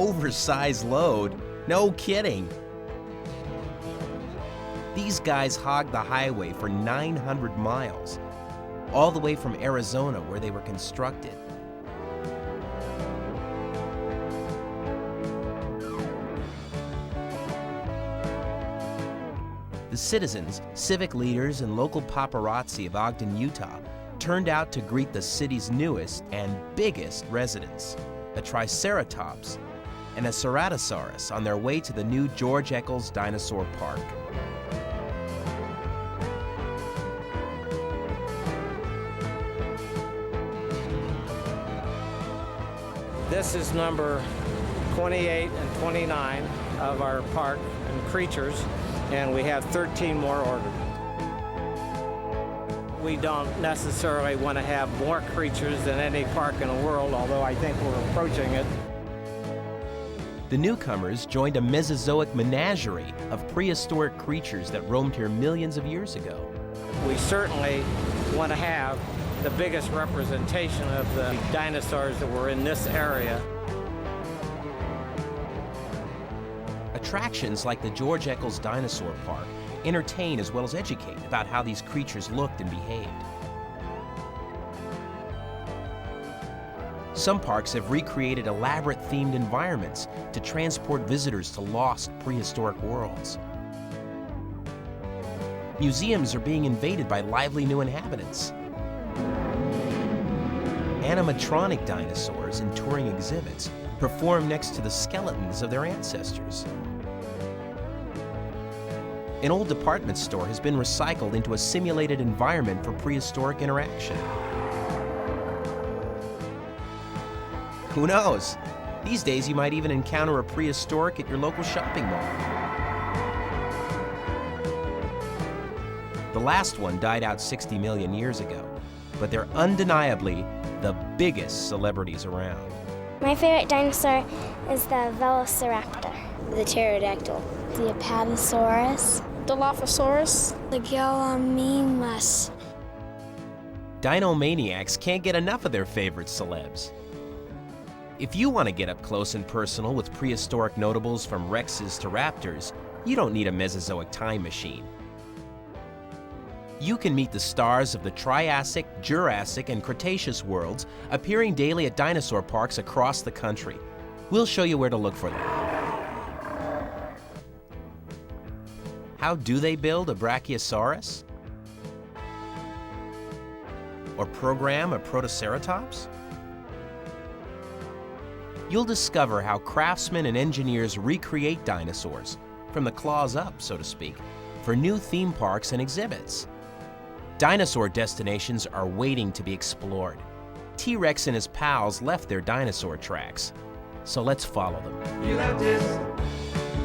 oversized load. No kidding. These guys hogged the highway for 900 miles, all the way from Arizona where they were constructed. The citizens, civic leaders, and local paparazzi of Ogden, Utah turned out to greet the city's newest and biggest residents, a Triceratops and a Ceratosaurus, on their way to the new George Eccles Dinosaur Park. This is number 28 and 29 of our park and creatures, and we have 13 more ordered. We don't necessarily want to have more creatures than any park in the world, although I think we're approaching it. The newcomers joined a Mesozoic menagerie of prehistoric creatures that roamed here millions of years ago. We certainly want to have the biggest representation of the dinosaurs that were in this area. Attractions like the George Eccles Dinosaur Park entertain as well as educate about how these creatures looked and behaved. Some parks have recreated elaborate themed environments to transport visitors to lost prehistoric worlds. Museums are being invaded by lively new inhabitants. Animatronic dinosaurs in touring exhibits perform next to the skeletons of their ancestors. An old department store has been recycled into a simulated environment for prehistoric interaction. Who knows? These days you might even encounter a prehistoric at your local shopping mall. The last one died out 60 million years ago, but they're undeniably the biggest celebrities around. My favorite dinosaur is the Velociraptor. The pterodactyl. The Apatosaurus. The Dilophosaurus. The Gallimimus. Dinomaniacs can't get enough of their favorite celebs. If you want to get up close and personal with prehistoric notables from Rexes to Raptors, you don't need a Mesozoic time machine. You can meet the stars of the Triassic, Jurassic, and Cretaceous worlds appearing daily at dinosaur parks across the country. We'll show you where to look for them. How do they build a Brachiosaurus? Or program a Protoceratops? You'll discover how craftsmen and engineers recreate dinosaurs, from the claws up, so to speak, for new theme parks and exhibits. Dinosaur destinations are waiting to be explored. T-Rex and his pals left their dinosaur tracks, so let's follow them. He left his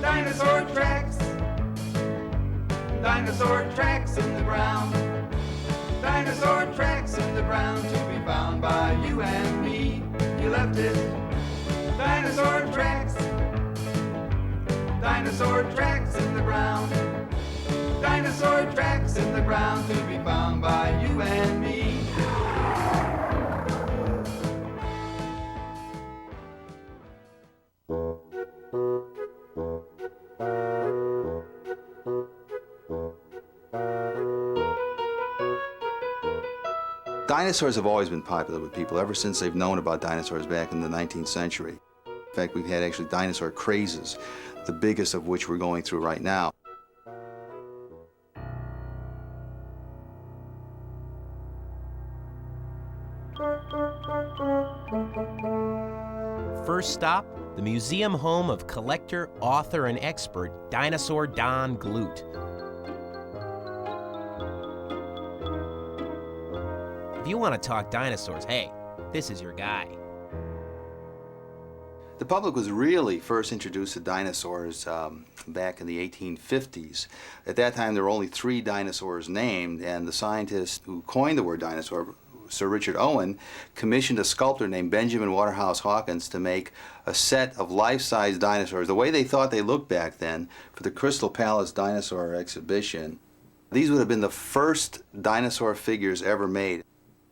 dinosaur tracks. Dinosaur tracks in the ground. Dinosaur tracks in the ground to be found by you and me. He left his dinosaur tracks. Dinosaur tracks in the ground. Dinosaur tracks in the ground to be found by you and me. Dinosaurs have always been popular with people ever since they've known about dinosaurs back in the 19th century. In fact, we've had actually dinosaur crazes, the biggest of which we're going through right now. First stop, the museum home of collector, author, and expert Dinosaur Don Glut. If you want to talk dinosaurs, hey, this is your guy. The public was really first introduced to dinosaurs back in the 1850s. At that time, there were only 3 dinosaurs named, and the scientist who coined the word dinosaur, Sir Richard Owen, commissioned a sculptor named Benjamin Waterhouse Hawkins to make a set of life-size dinosaurs, the way they thought they looked back then, for the Crystal Palace Dinosaur Exhibition. These would have been the first dinosaur figures ever made.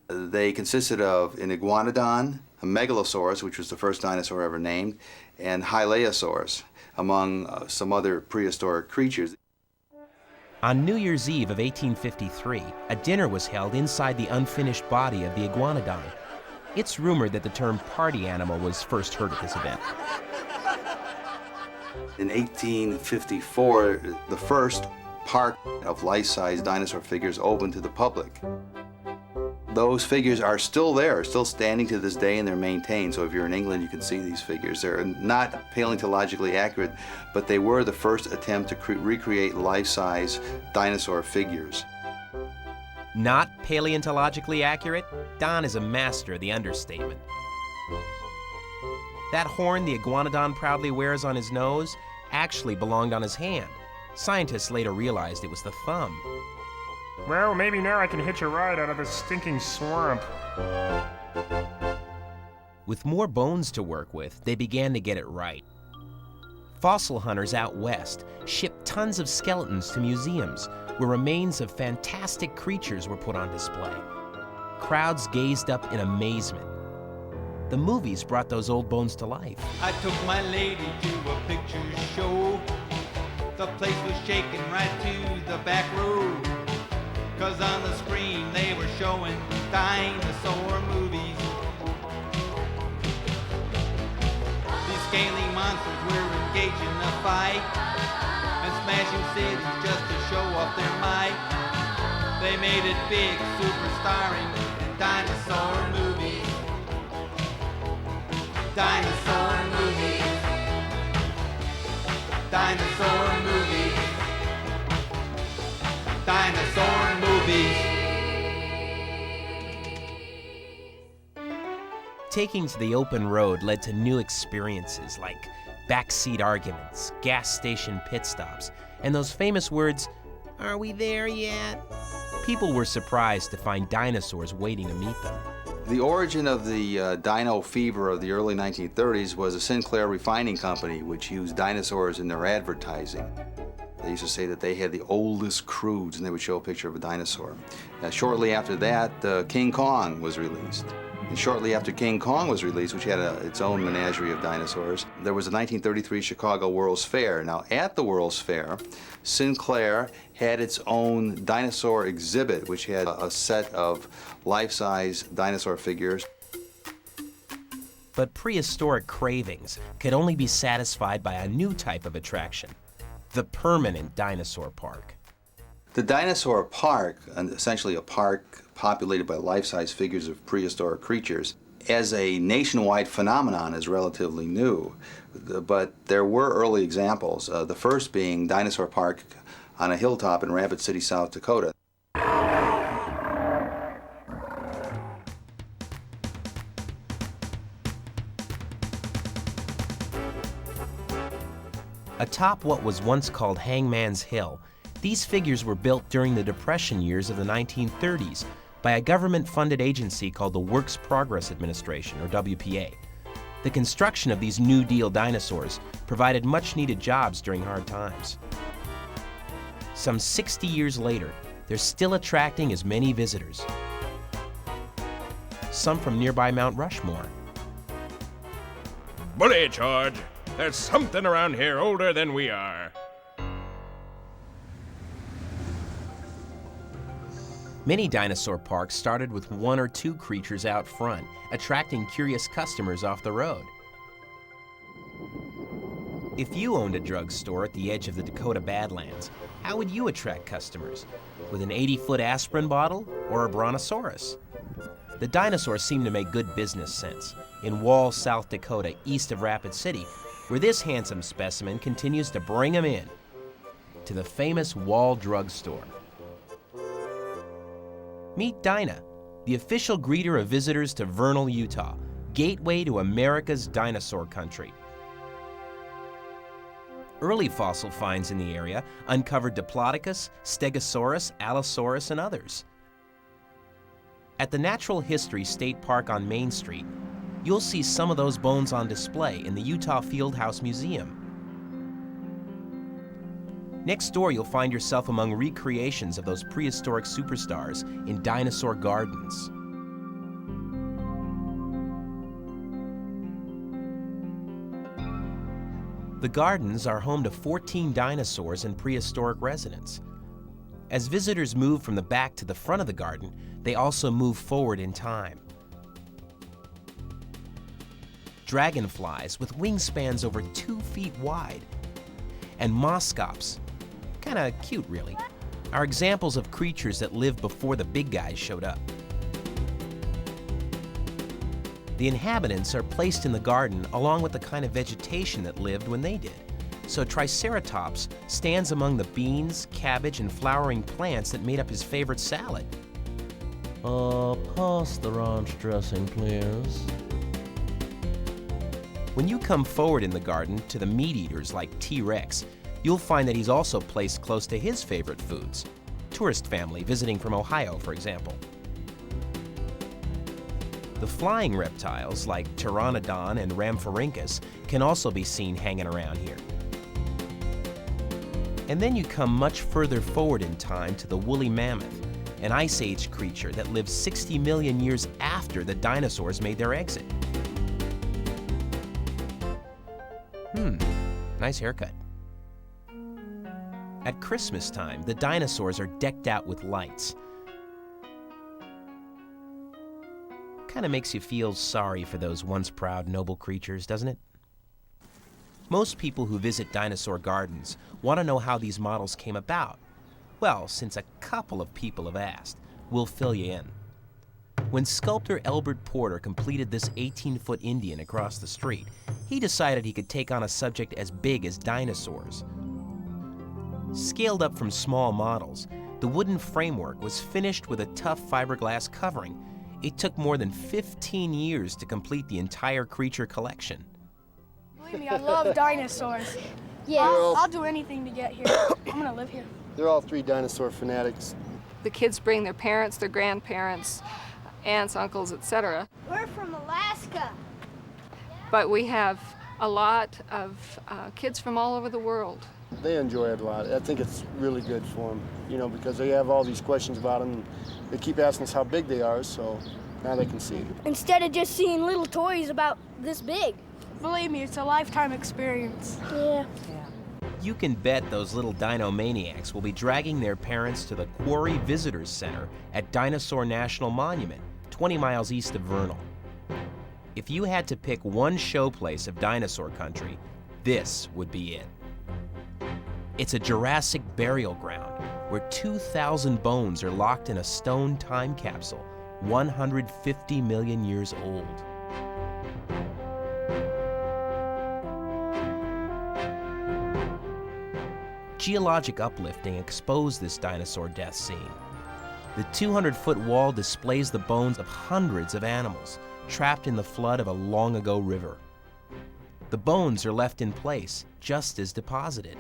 They consisted of an iguanodon, a Megalosaurus, which was the first dinosaur ever named, and Hylaeosaurus, among some other prehistoric creatures. On New Year's Eve of 1853, a dinner was held inside the unfinished body of the iguanodon. It's rumored that the term party animal was first heard at this event. In 1854, the first park of life-size dinosaur figures opened to the public. Those figures are still there, still standing to this day, and they're maintained. So if you're in England, you can see these figures. They're not paleontologically accurate, but they were the first attempt to recreate life-size dinosaur figures. Not paleontologically accurate? Don is a master of the understatement. That horn the iguanodon proudly wears on his nose actually belonged on his hand. Scientists later realized it was the thumb. Well, maybe now I can hitch a ride out of this stinking swamp. With more bones to work with, they began to get it right. Fossil hunters out west shipped tons of skeletons to museums where remains of fantastic creatures were put on display. Crowds gazed up in amazement. The movies brought those old bones to life. I took my lady to a picture show. The place was shaking right to the back row. 'Cause on the screen they were showing dinosaur movies. These scaly monsters were engaging a fight and smashing cities just to show off their might. They made it big, superstarring in dinosaur movies. Dinosaur movies. Dinosaur movies. Dinosaur movies. Taking to the open road led to new experiences like backseat arguments, gas station pit stops, and those famous words, "Are we there yet?" People were surprised to find dinosaurs waiting to meet them. The origin of the dino fever of the early 1930s was a Sinclair refining company which used dinosaurs in their advertising. They used to say that they had the oldest crudes, and they would show a picture of a dinosaur. Shortly after that, King Kong was released. And shortly after King Kong was released, which had its own menagerie of dinosaurs, there was the 1933 Chicago World's Fair. Now, at the World's Fair, Sinclair had its own dinosaur exhibit, which had a set of life-size dinosaur figures. But prehistoric cravings could only be satisfied by a new type of attraction, the permanent dinosaur park. The dinosaur park, essentially a park populated by life-size figures of prehistoric creatures, as a nationwide phenomenon is relatively new. But there were early examples, the first being Dinosaur Park on a hilltop in Rapid City, South Dakota. Atop what was once called Hangman's Hill, these figures were built during the Depression years of the 1930s by a government-funded agency called the Works Progress Administration, or WPA. The construction of these New Deal dinosaurs provided much-needed jobs during hard times. Some 60 years later, they're still attracting as many visitors. Some from nearby Mount Rushmore. Bully, George. There's something around here older than we are. Many dinosaur parks started with one or two creatures out front, attracting curious customers off the road. If you owned a drugstore at the edge of the Dakota Badlands, how would you attract customers? With an 80-foot aspirin bottle or a brontosaurus? The dinosaurs seem to make good business sense. In Wall, South Dakota, east of Rapid City, where this handsome specimen continues to bring them in to the famous Wall drugstore. Meet Dinah, the official greeter of visitors to Vernal, Utah, gateway to America's dinosaur country. Early fossil finds in the area uncovered Diplodocus, Stegosaurus, Allosaurus, and others. At the Natural History State Park on Main Street, you'll see some of those bones on display in the Utah Fieldhouse Museum. Next door, you'll find yourself among recreations of those prehistoric superstars in dinosaur gardens. The gardens are home to 14 dinosaurs and prehistoric residents. As visitors move from the back to the front of the garden, they also move forward in time. Dragonflies with wingspans over 2 feet wide, and moscops, kinda cute really, are examples of creatures that lived before the big guys showed up. The inhabitants are placed in the garden along with the kind of vegetation that lived when they did. So Triceratops stands among the beans, cabbage, and flowering plants that made up his favorite salad. Pass the ranch dressing, please. When you come forward in the garden to the meat eaters like T-Rex, you'll find that he's also placed close to his favorite foods. Tourist family visiting from Ohio, for example. The flying reptiles like Pteranodon and Rhamphorhynchus can also be seen hanging around here. And then you come much further forward in time to the woolly mammoth, an Ice Age creature that lived 60 million years after the dinosaurs made their exit. Nice haircut. At Christmas time, the dinosaurs are decked out with lights. Kind of makes you feel sorry for those once proud, noble creatures, doesn't it? Most people who visit dinosaur gardens want to know how these models came about. Well, since a couple of people have asked, we'll fill you in. When sculptor Elbert Porter completed this 18-foot Indian across the street, he decided he could take on a subject as big as dinosaurs. Scaled up from small models, the wooden framework was finished with a tough fiberglass covering. It took more than 15 years to complete the entire creature collection. Believe me, I love dinosaurs. Yeah. I'll do anything to get here. I'm gonna live here. They're all 3 dinosaur fanatics. The kids bring their parents, their grandparents, aunts, uncles, etc. We're from Alaska. But we have a lot of kids from all over the world. They enjoy it a lot. I think it's really good for them, you know, because they have all these questions about them. They keep asking us how big they are, so now they can see. Instead of just seeing little toys about this big. Believe me, it's a lifetime experience. Yeah. You can bet those little dino maniacs will be dragging their parents to the Quarry Visitors Center at Dinosaur National Monument, 20 miles east of Vernal. If you had to pick one showplace of dinosaur country, this would be it. It's a Jurassic burial ground where 2,000 bones are locked in a stone time capsule, 150 million years old. Geologic uplifting exposed this dinosaur death scene. The 200-foot wall displays the bones of hundreds of animals trapped in the flood of a long-ago river. The bones are left in place, just as deposited.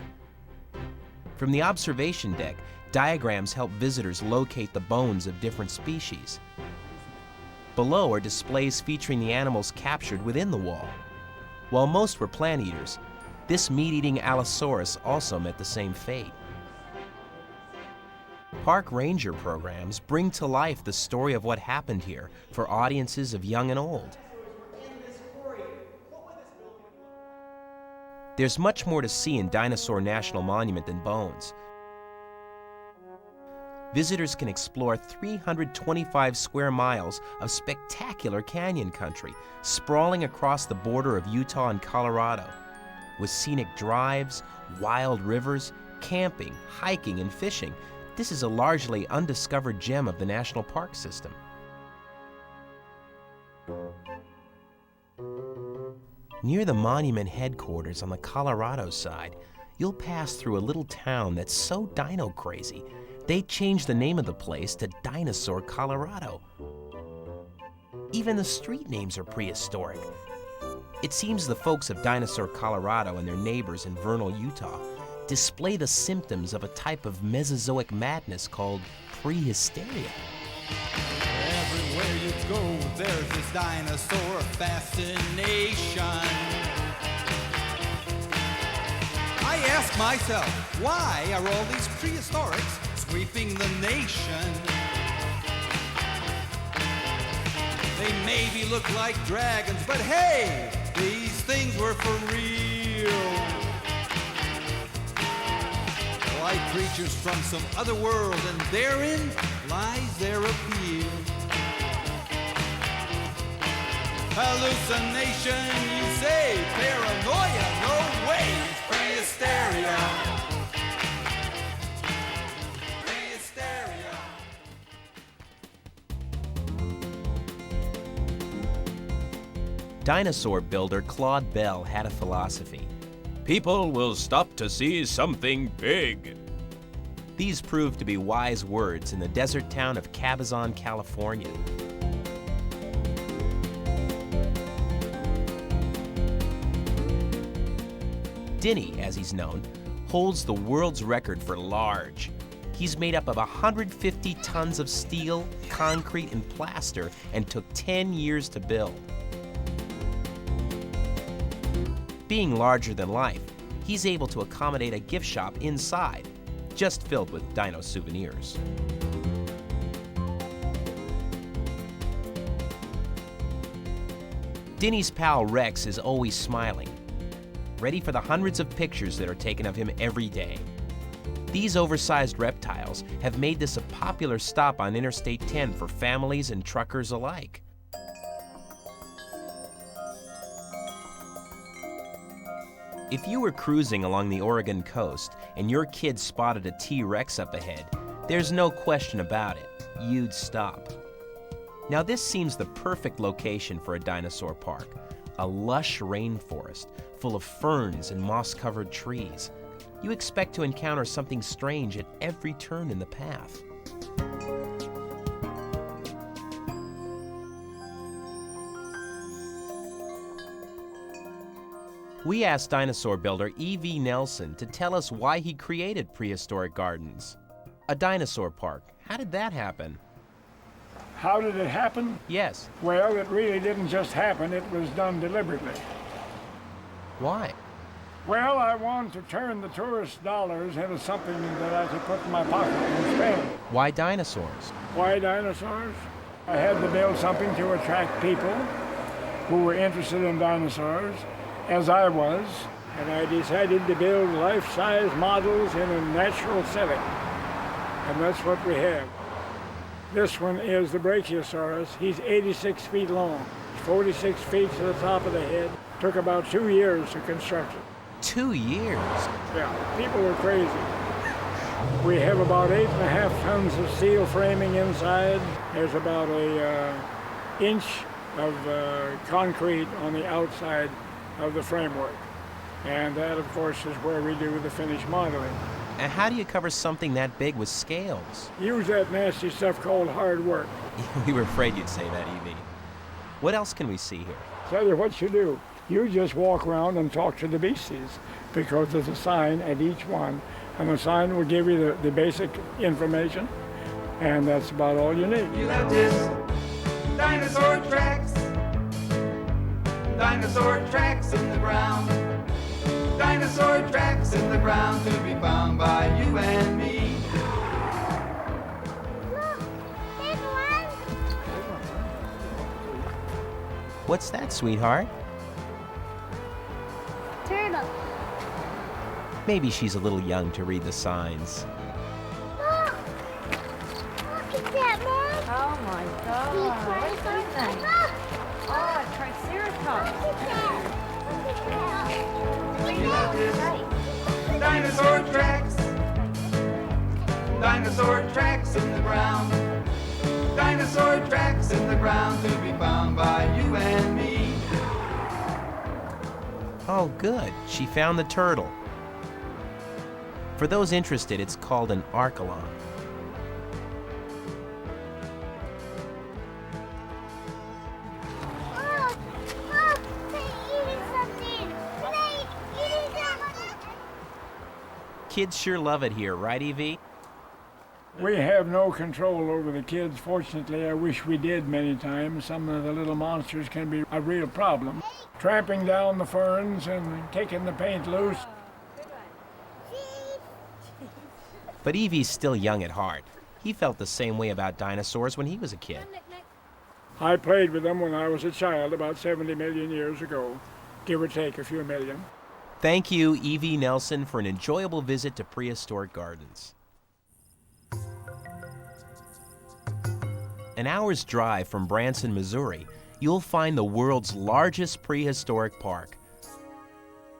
From the observation deck, diagrams help visitors locate the bones of different species. Below are displays featuring the animals captured within the wall. While most were plant eaters, this meat-eating Allosaurus also met the same fate. Park ranger programs bring to life the story of what happened here for audiences of young and old. There's much more to see in Dinosaur National Monument than bones. Visitors can explore 325 square miles of spectacular canyon country sprawling across the border of Utah and Colorado, with scenic drives, wild rivers, camping, hiking, and fishing. This is a largely undiscovered gem of the national park system. Near the monument headquarters on the Colorado side, you'll pass through a little town that's so dino crazy, they changed the name of the place to Dinosaur, Colorado. Even the street names are prehistoric. It seems the folks of Dinosaur, Colorado and their neighbors in Vernal, Utah display the symptoms of a type of Mesozoic madness called prehysteria. Everywhere you go, there's this dinosaur fascination. I ask myself, why are all these prehistorics sweeping the nation? They maybe look like dragons, but hey, these things were for real. like creatures from some other world, and therein lies their appeal. Hallucination, you say, paranoia, no way, it's prehysteria. Prehysteria. Dinosaur builder Claude Bell had a philosophy. People will stop to see something big. These proved to be wise words in the desert town of Cabazon, California. Dinny, as he's known, holds the world's record for large. He's made up of 150 tons of steel, concrete, and plaster, and took 10 years to build. Being larger than life, he's able to accommodate a gift shop inside, just filled with dino souvenirs. Dinny's pal Rex is always smiling, ready for the hundreds of pictures that are taken of him every day. These oversized reptiles have made this a popular stop on Interstate 10 for families and truckers alike. If you were cruising along the Oregon coast and your kid spotted a T-Rex up ahead, there's no question about it, you'd stop. Now this seems the perfect location for a dinosaur park, a lush rainforest full of ferns and moss-covered trees. You expect to encounter something strange at every turn in the path. We asked dinosaur builder E.V. Nelson to tell us why he created Prehistoric Gardens. A dinosaur park. How did that happen? How did it happen? Yes. Well, it really didn't just happen, it was done deliberately. Why? Well, I wanted to turn the tourist dollars into something that I could put in my pocket and spend. Why dinosaurs? Why dinosaurs? I had to build something to attract people who were interested in dinosaurs, as I was, and I decided to build life-size models in a natural setting. And that's what we have. This one is the Brachiosaurus. He's 86 feet long, 46 feet to the top of the head. Took about 2 years to construct it. 2 years? Yeah, people were crazy. We have about 8.5 tons of steel framing inside. There's about an inch of concrete on the outside of the framework. And that, of course, is where we do the finished modeling. And how do you cover something that big with scales? Use that nasty stuff called hard work. We were afraid you'd say that, E.V. What else can we see here? Tell you what you do. You just walk around and talk to the beasties, because there's a sign at each one, and the sign will give you the basic information, and that's about all you need. You have this dinosaur tracks in the ground, dinosaur tracks in the ground to be found by you and me. Look, there's one. What's that, sweetheart? Turtle. Maybe she's a little young to read the signs. Look. Look at that, Mom. Oh my God. What do you think? Look. Oh, a triceratops. Look at that. You have this dinosaur tracks in the ground, dinosaur tracks in the ground to be found by you and me. Oh, good. She found the turtle. For those interested, it's called an archelon. Oh, look. They're eating something. They're eating something. Kids sure love it here, right, E.V.? We have no control over the kids. Fortunately, I wish we did many times. Some of the little monsters can be a real problem. Tramping down the ferns and kicking the paint loose. But E.V.'s still young at heart. He felt the same way about dinosaurs when he was a kid. I played with them when I was a child about 70 million years ago, give or take a few million. Thank you, Evie Nelson, for an enjoyable visit to Prehistoric Gardens. An hour's drive from Branson, Missouri, you'll find the world's largest prehistoric park.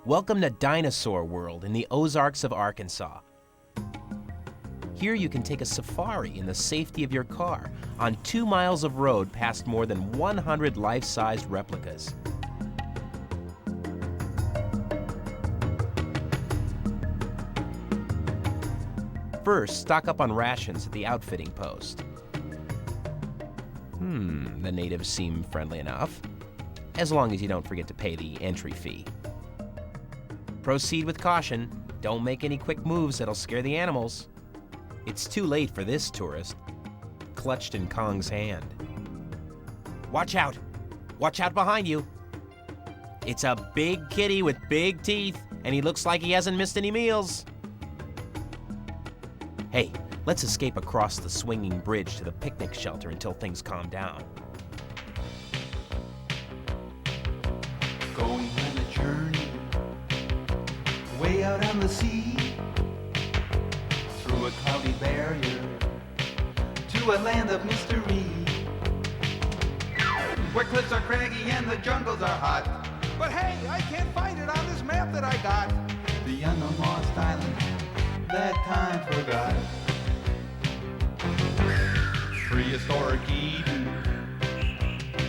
Welcome to Dinosaur World in the Ozarks of Arkansas. Here you can take a safari in the safety of your car on 2 miles of road past more than 100 life-sized replicas. First, stock up on rations at the outfitting post. The natives seem friendly enough, as long as you don't forget to pay the entry fee. Proceed with caution. Don't make any quick moves that'll scare the animals. It's too late for this tourist, clutched in Kong's hand. Watch out! Watch out behind you! It's a big kitty with big teeth, and he looks like he hasn't missed any meals. Hey, let's escape across the swinging bridge to the picnic shelter until things calm down. Going on a journey way out on the sea, through a cloudy barrier to a land of mystery, where cliffs are craggy and the jungles are hot. But hey, I can't find it on this map that I got. The unknown lost island that time forgot. Prehistoric Eden,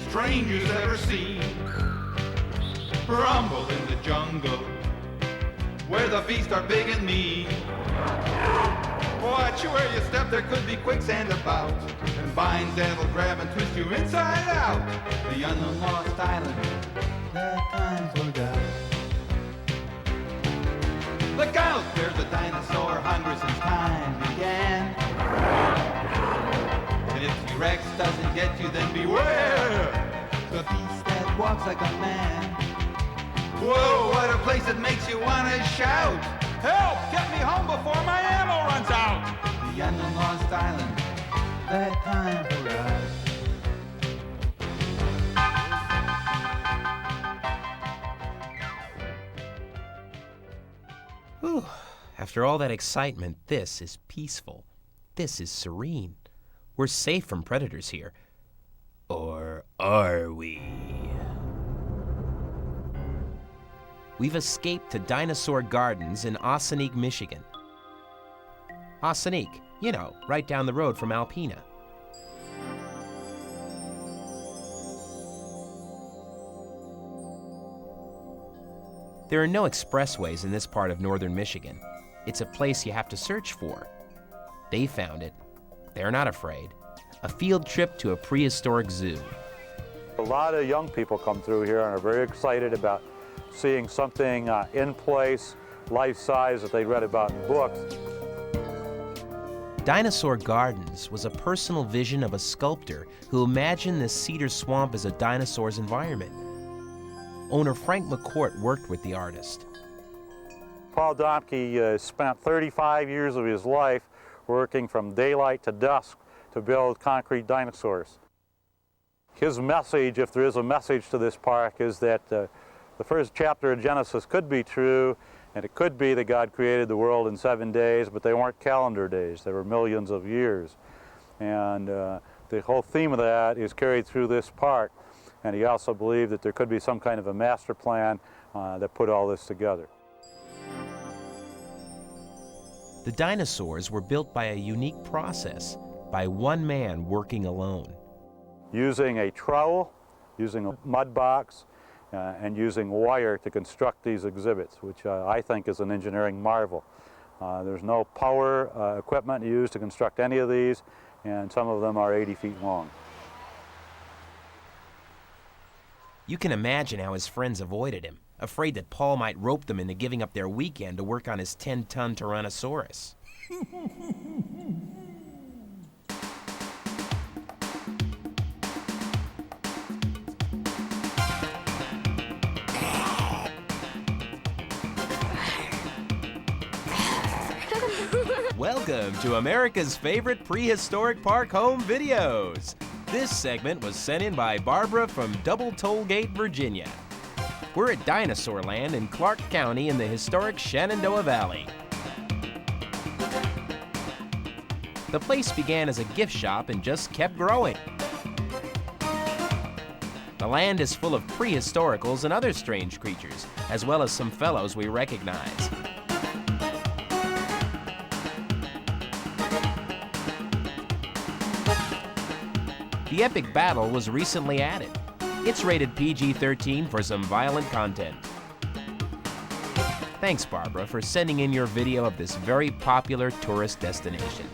strangers ever seen, rumble in the jungle where the beasts are big and mean. Watch where you step, there could be quicksand about, and vines that'll grab and twist you inside out. The unknown lost island that time forgot. Look out, there's a dinosaur hungry since time began. And if T-Rex doesn't get you, then beware the beast that walks like a man. Whoa, what a place that makes you want to shout. Help, get me home before my ammo runs out. The unknown lost island that time forgot. Whew. After all that excitement, this is peaceful. This is serene. We're safe from predators here. Or are we? We've escaped to Dinosaur Gardens in Ossining, Michigan. Ossining, you know, right down the road from Alpena. There are no expressways in this part of northern Michigan. It's a place you have to search for. They found it. They're not afraid. A field trip to a prehistoric zoo. A lot of young people come through here and are very excited about seeing something in place, life-size, that they read about in books. Dinosaur Gardens was a personal vision of a sculptor who imagined this cedar swamp as a dinosaur's environment. Owner Frank McCourt worked with the artist. Paul Domke spent 35 years of his life working from daylight to dusk to build concrete dinosaurs. His message, if there is a message to this park, is that the first chapter of Genesis could be true, and it could be that God created the world in 7 days, but they weren't calendar days. They were millions of years. And the whole theme of that is carried through this park. And he also believed that there could be some kind of a master plan that put all this together. The dinosaurs were built by a unique process, by one man working alone. Using a trowel, using a mud box, and using wire to construct these exhibits, which I think is an engineering marvel. There's no power equipment used to construct any of these, and some of them are 80 feet long. You can imagine how his friends avoided him, afraid that Paul might rope them into giving up their weekend to work on his 10-ton Tyrannosaurus. Welcome to America's favorite prehistoric park home videos. This segment was sent in by Barbara from Double Tollgate, Virginia. We're at Dinosaur Land in Clark County in the historic Shenandoah Valley. The place began as a gift shop and just kept growing. The land is full of prehistoricals and other strange creatures, as well as some fellows we recognize. The epic battle was recently added. It's rated PG-13 for some violent content. Thanks, Barbara, for sending in your video of this very popular tourist destination.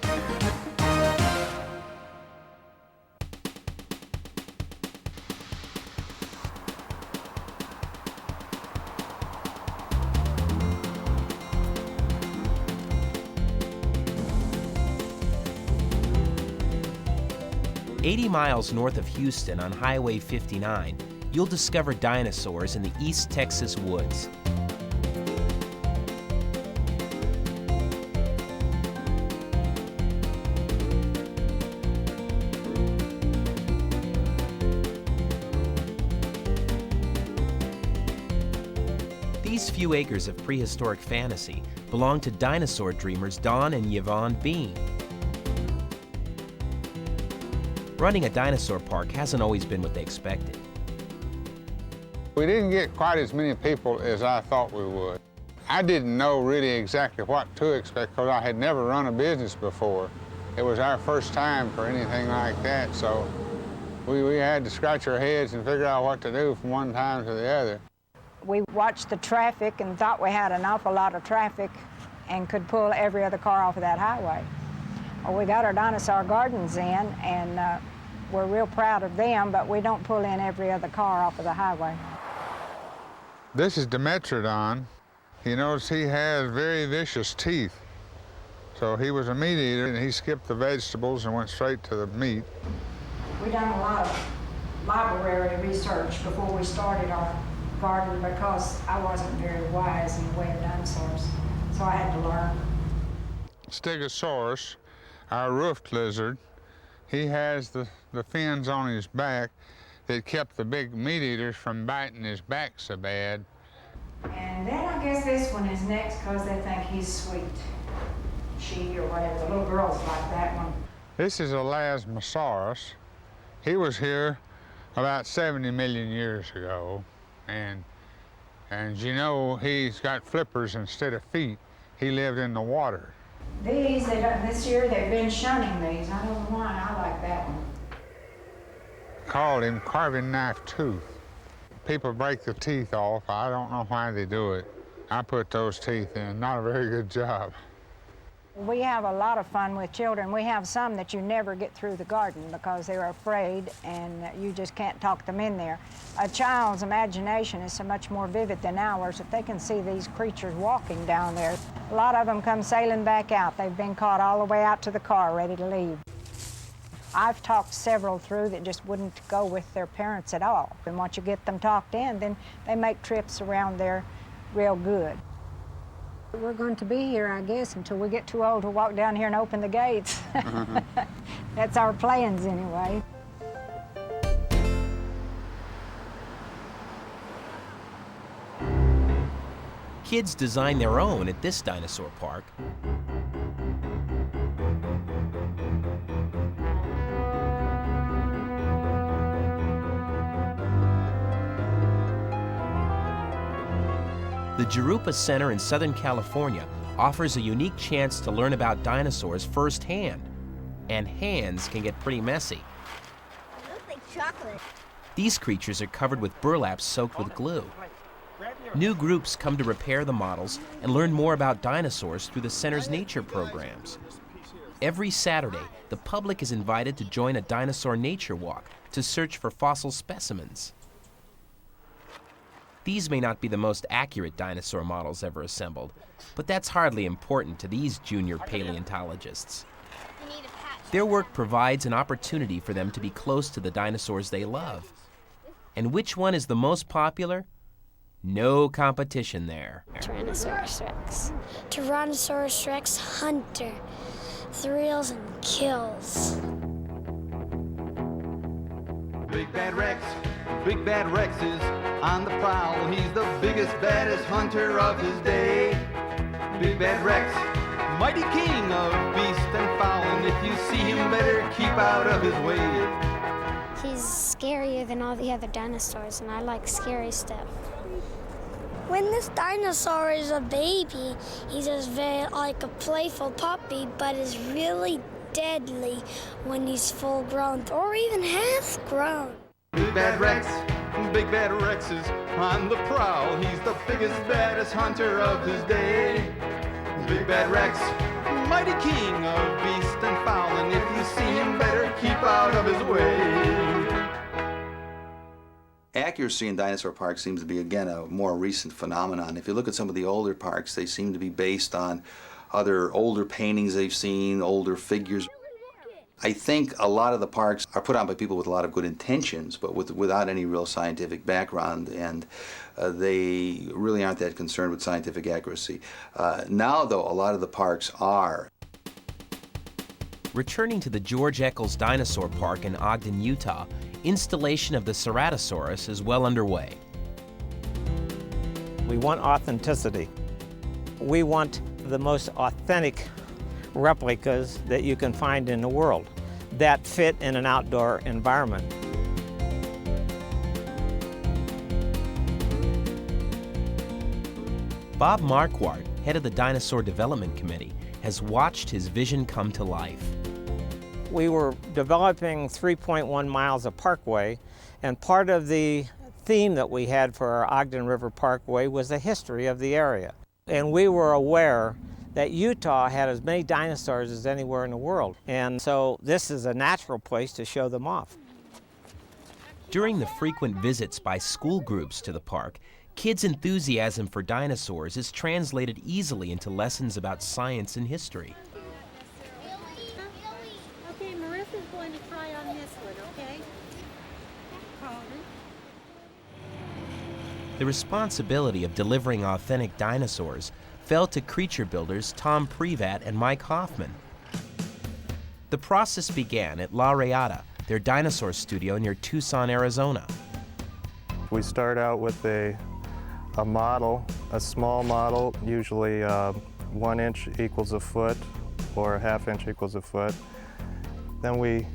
"80 miles north of Houston on Highway 59, you'll discover dinosaurs in the East Texas woods. These few acres of prehistoric fantasy belong to dinosaur dreamers Don and Yvonne Bean. Running a dinosaur park hasn't always been what they expected. We didn't get quite as many people as I thought we would. I didn't know really exactly what to expect because I had never run a business before. It was our first time for anything like that, so we had to scratch our heads and figure out what to do from one time to the other. We watched the traffic and thought we had an awful lot of traffic and could pull every other car off of that highway. Well, we got our dinosaur gardens in, and we're real proud of them, but we don't pull in every other car off of the highway. This is Dimetrodon. You notice he has very vicious teeth. So he was a meat eater, and he skipped the vegetables and went straight to the meat. We done a lot of library research before we started our garden because I wasn't very wise in the way of dinosaurs, so I had to learn. Stegosaurus, our roofed lizard, he has the fins on his back that kept the big meat eaters from biting his back so bad. And then I guess this one is next because they think he's sweet. She or whatever, the little girls like that one. This is Elasmosaurus. He was here about 70 million years ago. And you know, he's got flippers instead of feet. He lived in the water. These, this year they've been shunning these. I don't know why, I like that one. Called him carving knife tooth. People break the teeth off. I don't know why they do it. I put those teeth in, not a very good job. We have a lot of fun with children. We have some that you never get through the garden because they're afraid and you just can't talk them in there. A child's imagination is so much more vivid than ours. If they can see these creatures walking down there, a lot of them come sailing back out. They've been caught all the way out to the car ready to leave. I've talked several through that just wouldn't go with their parents at all. And once you get them talked in, then they make trips around there real good. We're going to be here, I guess, until we get too old to walk down here and open the gates. That's our plans, anyway. Kids design their own at this dinosaur park. The Jurupa Center in Southern California offers a unique chance to learn about dinosaurs firsthand. And hands can get pretty messy. It looks like chocolate. These creatures are covered with burlap soaked with glue. New groups come to repair the models and learn more about dinosaurs through the center's nature programs. Every Saturday, the public is invited to join a dinosaur nature walk to search for fossil specimens. These may not be the most accurate dinosaur models ever assembled, but that's hardly important to these junior paleontologists. Their work provides an opportunity for them to be close to the dinosaurs they love. And which one is the most popular? No competition there. Tyrannosaurus Rex. Tyrannosaurus Rex hunter. Thrills and kills. Big Bad Rex Big Bad Rex is on the prowl. He's the biggest, baddest hunter of his day. Big Bad Rex, mighty king of beast and fowl, and if you see him, better keep out of his way. He's scarier than all the other dinosaurs, and I like scary stuff. When this dinosaur is a baby, he's just very like a playful puppy, but is really deadly when he's full grown or even half grown. Big Bad Rex is on the prowl. He's the biggest, baddest hunter of his day. Big Bad Rex, mighty king of beast and fowl, and if you see him, better keep out of his way. Accuracy in dinosaur parks seems to be, again, a more recent phenomenon. If you look at some of the older parks, they seem to be based on other older paintings they've seen, older figures. I think a lot of the parks are put on by people with a lot of good intentions, but without any real scientific background, and they really aren't that concerned with scientific accuracy. Now, though, a lot of the parks are. Returning to the George Eccles Dinosaur Park in Ogden, Utah, installation of the Ceratosaurus is well underway. We want authenticity. We want the most authentic replicas that you can find in the world that fit in an outdoor environment. Bob Marquardt, head of the Dinosaur Development Committee, has watched his vision come to life. We were developing 3.1 miles of parkway, and part of the theme that we had for our Ogden River Parkway was the history of the area. And we were aware that Utah had as many dinosaurs as anywhere in the world, and so this is a natural place to show them off. During the frequent visits by school groups to the park, kids' enthusiasm for dinosaurs is translated easily into lessons about science and history. Okay, Marissa's going to try on this one, okay? The responsibility of delivering authentic dinosaurs fell to creature builders Tom Privat and Mike Hoffman. The process began at La Rayada, their dinosaur studio near Tucson, Arizona. We start out with a model, a small model, usually 1 inch equals a foot or a ½ inch equals a foot. Then we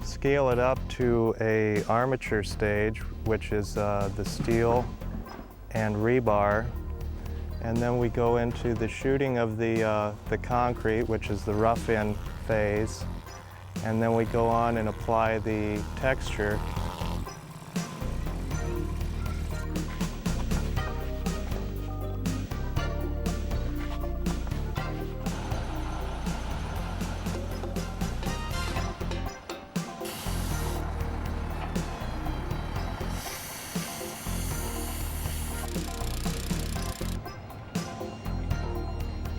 scale it up to a armature stage, which is the steel and rebar. And then we go into the shooting of the concrete, which is the rough-in phase. And then we go on and apply the texture.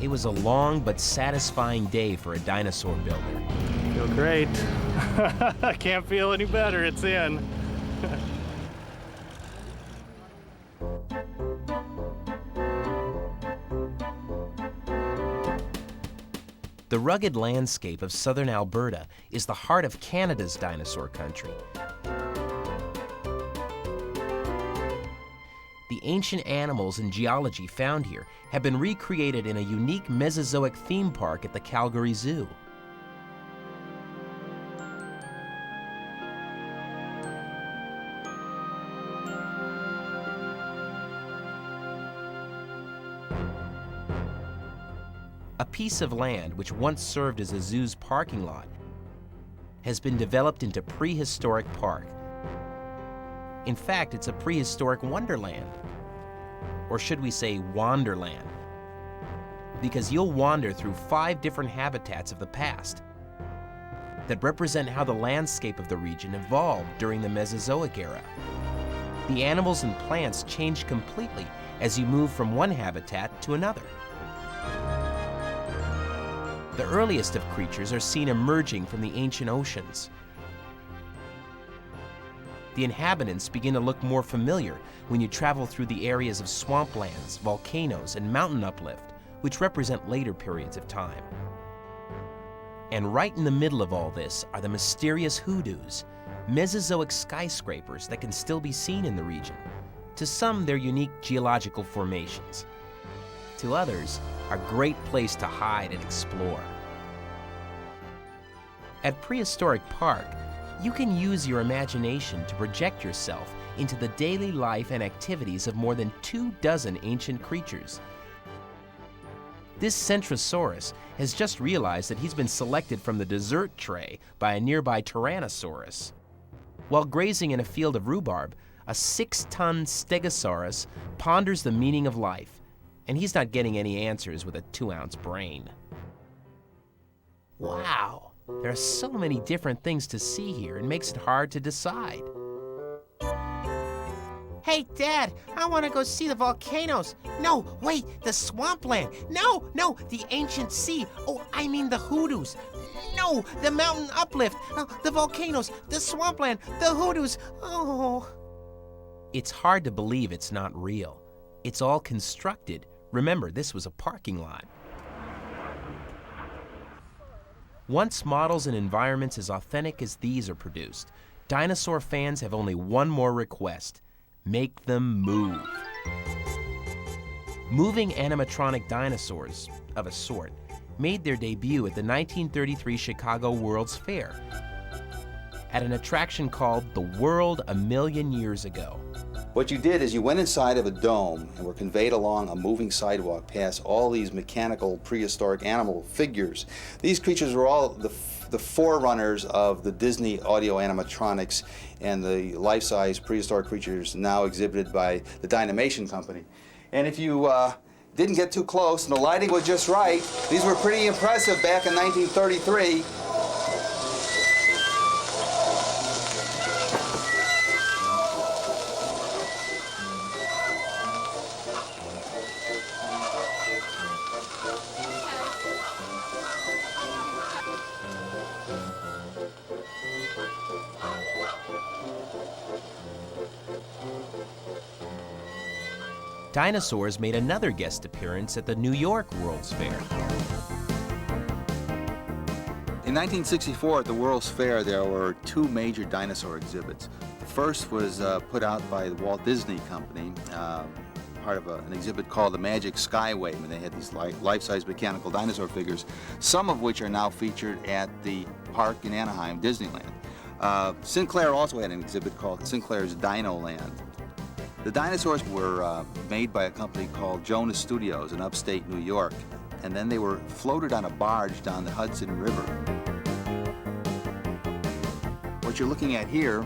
It was a long but satisfying day for a dinosaur builder. Feel great. I can't feel any better. It's in. The rugged landscape of southern Alberta is the heart of Canada's dinosaur country. The ancient animals and geology found here have been recreated in a unique Mesozoic theme park at the Calgary Zoo. A piece of land which once served as a zoo's parking lot has been developed into Prehistoric Park. In fact, it's a prehistoric wonderland. Or should we say wanderland? Because you'll wander through 5 different habitats of the past that represent how the landscape of the region evolved during the Mesozoic era. The animals and plants change completely as you move from one habitat to another. The earliest of creatures are seen emerging from the ancient oceans. The inhabitants begin to look more familiar when you travel through the areas of swamplands, volcanoes, and mountain uplift, which represent later periods of time. And right in the middle of all this are the mysterious hoodoos, Mesozoic skyscrapers that can still be seen in the region. To some, they're unique geological formations. To others, a great place to hide and explore. At Prehistoric Park, you can use your imagination to project yourself into the daily life and activities of more than 24 ancient creatures. This Centrosaurus has just realized that he's been selected from the dessert tray by a nearby Tyrannosaurus. While grazing in a field of rhubarb, a 6-ton Stegosaurus ponders the meaning of life, and he's not getting any answers with a 2-ounce brain. Wow! There are so many different things to see here, it makes it hard to decide. Hey, Dad, I want to go see the volcanoes. No, wait, the swampland. No, the ancient sea. Oh, I mean the hoodoos. No, the mountain uplift. Oh, the volcanoes, the swampland, the hoodoos. Oh. It's hard to believe it's not real. It's all constructed. Remember, this was a parking lot. Once models and environments as authentic as these are produced, dinosaur fans have only one more request: make them move. Moving animatronic dinosaurs, of a sort, made their debut at the 1933 Chicago World's Fair at an attraction called The World a Million Years Ago. What you did is you went inside of a dome and were conveyed along a moving sidewalk past all these mechanical prehistoric animal figures. These creatures were all the forerunners of the Disney audio animatronics and the life-size prehistoric creatures now exhibited by the Dynamation Company. And if you didn't get too close and the lighting was just right, these were pretty impressive back in 1933. Dinosaurs made another guest appearance at the New York World's Fair. In 1964 at the World's Fair, there were 2 major dinosaur exhibits. The first was put out by the Walt Disney Company, part of an exhibit called the Magic Skyway, and they had these life-size mechanical dinosaur figures, some of which are now featured at the park in Anaheim, Disneyland. Sinclair also had an exhibit called Sinclair's Dino Land. The dinosaurs were made by a company called Jonas Studios in upstate New York, and then they were floated on a barge down the Hudson River. What you're looking at here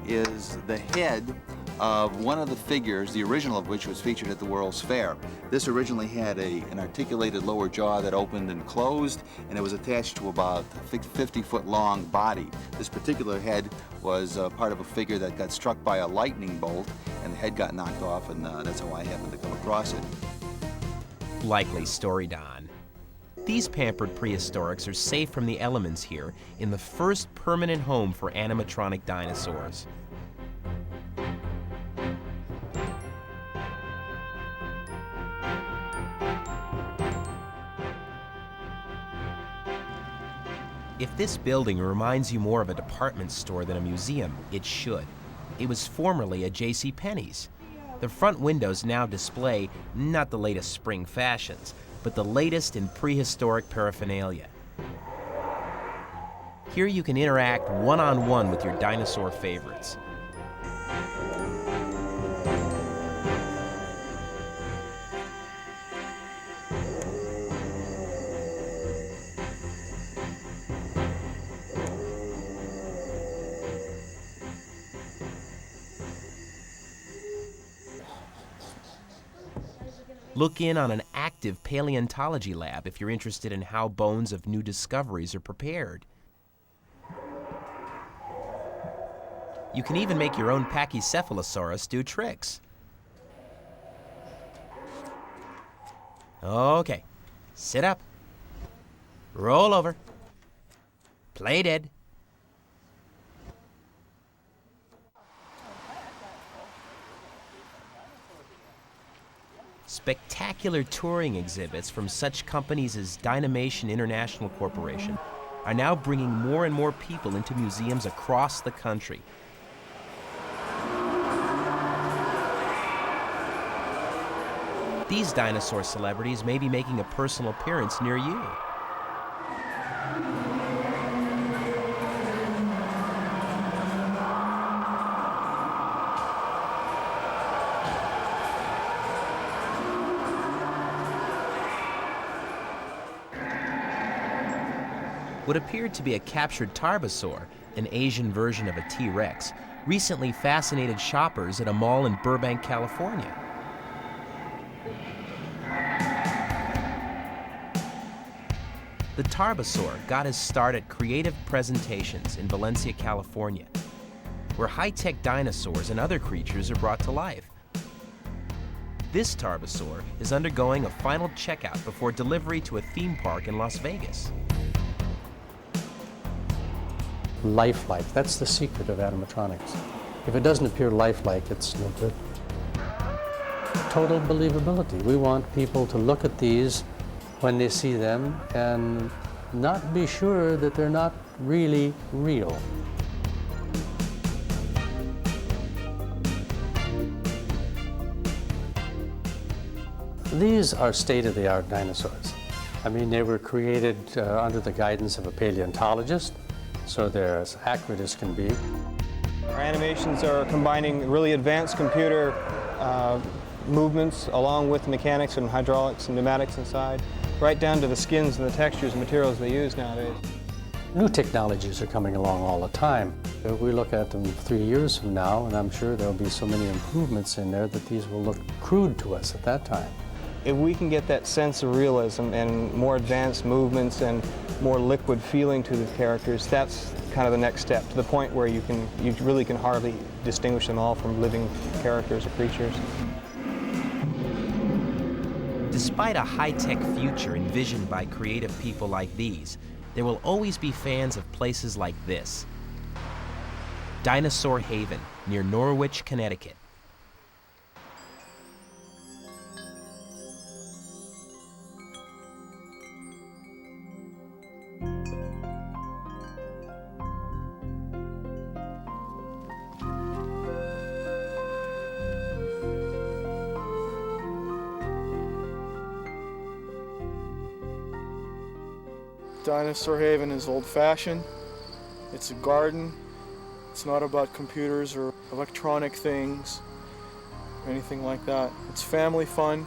is the head of one of the figures, the original of which was featured at the World's Fair. This originally had an articulated lower jaw that opened and closed, and it was attached to about a 50-foot long body. This particular head was part of a figure that got struck by a lightning bolt, and the head got knocked off, and that's how I happened to come across it. Likely story, Don. These pampered prehistorics are safe from the elements here in the first permanent home for animatronic dinosaurs. If this building reminds you more of a department store than a museum, it should. It was formerly a JCPenney's. The front windows now display not the latest spring fashions, but the latest in prehistoric paraphernalia. Here you can interact one-on-one with your dinosaur favorites. Look in on an active paleontology lab if you're interested in how bones of new discoveries are prepared. You can even make your own Pachycephalosaurus do tricks. Okay, sit up, roll over, play dead. Spectacular touring exhibits from such companies as Dynamation International Corporation, are now bringing more and more people into museums across the country. These dinosaur celebrities may be making a personal appearance near you. What appeared to be a captured tarbosaur, an Asian version of a T-Rex, recently fascinated shoppers at a mall in Burbank, California. The tarbosaur got his start at Creative Presentations in Valencia, California, where high-tech dinosaurs and other creatures are brought to life. This tarbosaur is undergoing a final checkout before delivery to a theme park in Las Vegas. Lifelike, that's the secret of animatronics. If it doesn't appear lifelike, it's no good. Total believability. We want people to look at these when they see them and not be sure that they're not really real. These are state-of-the-art dinosaurs. I mean, they were created under the guidance of a paleontologist, so they're as accurate as can be. Our animations are combining really advanced computer movements along with mechanics and hydraulics and pneumatics inside, right down to the skins and the textures and materials they use nowadays. New technologies are coming along all the time. We look at them 3 years from now, and I'm sure there'll be so many improvements in there that these will look crude to us at that time. If we can get that sense of realism and more advanced movements and more liquid feeling to the characters, that's kind of the next step, to the point where you really can hardly distinguish them all from living characters or creatures. Despite a high-tech future envisioned by creative people like these, there will always be fans of places like this. Dinosaur Haven, near Norwich, Connecticut. Dinosaur Haven is old-fashioned. It's a garden. It's not about computers or electronic things or anything like that. It's family fun.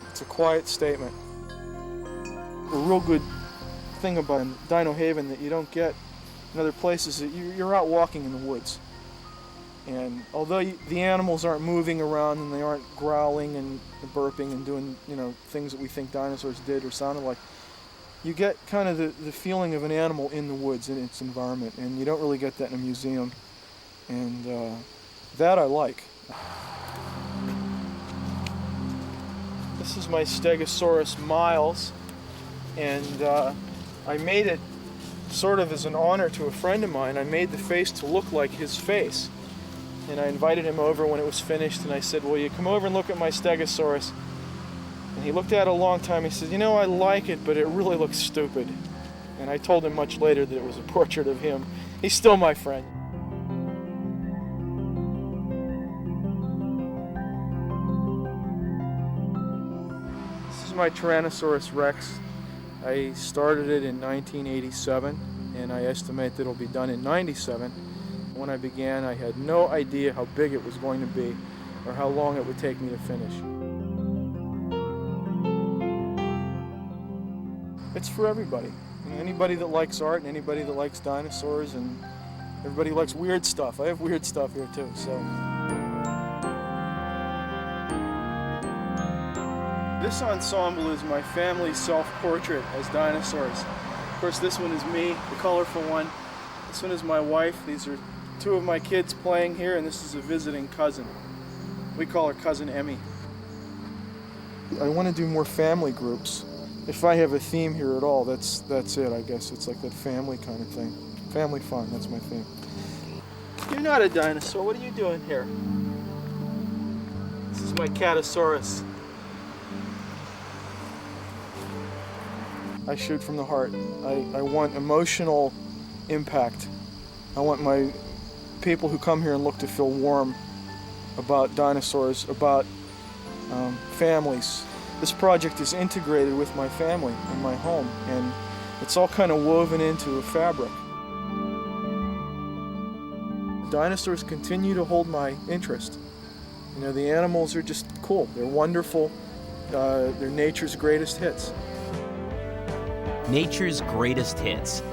It's a quiet statement. A real good thing about Dino Haven that you don't get in other places is that you're out walking in the woods. And although the animals aren't moving around and they aren't growling and burping and doing, things that we think dinosaurs did or sounded like, you get kind of the feeling of an animal in the woods in its environment, and you don't really get that in a museum, and that I like. This is my Stegosaurus Miles, and I made it sort of as an honor to a friend of mine. I made the face to look like his face, and I invited him over when it was finished, and I said, "Will you come over and look at my Stegosaurus?" And he looked at it a long time. He said, "I like it, but it really looks stupid." And I told him much later that it was a portrait of him. He's still my friend. This is my Tyrannosaurus Rex. I started it in 1987, and I estimate that it'll be done in 97. When I began, I had no idea how big it was going to be or how long it would take me to finish. It's for everybody. Anybody that likes art and anybody that likes dinosaurs, and everybody who likes weird stuff. I have weird stuff here too, so. This ensemble is my family's self-portrait as dinosaurs. Of course, this one is me, the colorful one. This one is my wife. These are two of my kids playing here, and this is a visiting cousin. We call her Cousin Emmy. I want to do more family groups. If I have a theme here at all, that's it, I guess. It's like that family kind of thing. Family fun, that's my theme. You're not a dinosaur. What are you doing here? This is my Catosaurus. I shoot from the heart. I want emotional impact. I want my people who come here and look to feel warm about dinosaurs, about families. This project is integrated with my family and my home, and it's all kind of woven into a fabric. Dinosaurs continue to hold my interest. You know, the animals are just cool. They're wonderful. They're nature's greatest hits. Nature's greatest hits.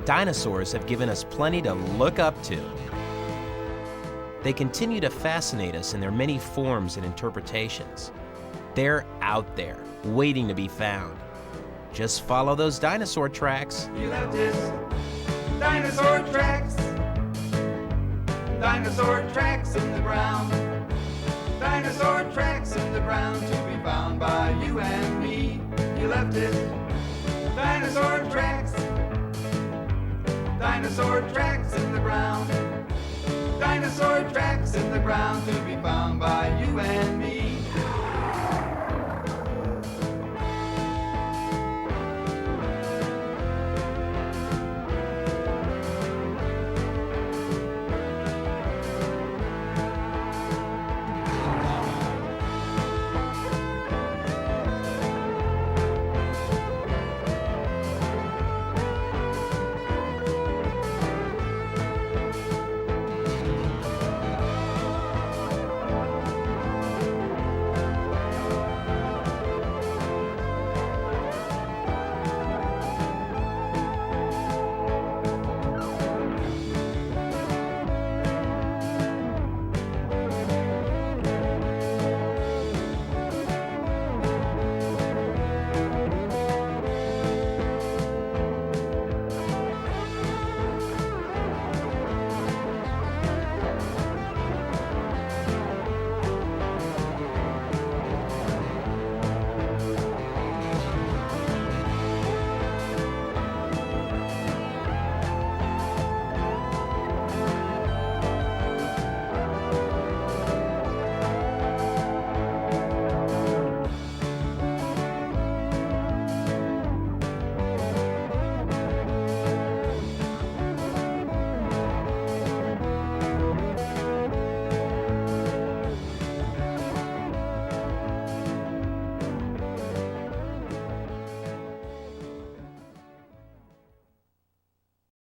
Dinosaurs have given us plenty to look up to. They continue to fascinate us in their many forms and interpretations. They're out there, waiting to be found. Just follow those dinosaur tracks. You left his dinosaur tracks. Dinosaur tracks in the ground. Dinosaur tracks in the ground to be found by you and me. You left his dinosaur tracks. Dinosaur tracks in the ground. Dinosaur tracks in the ground to be found by you and me.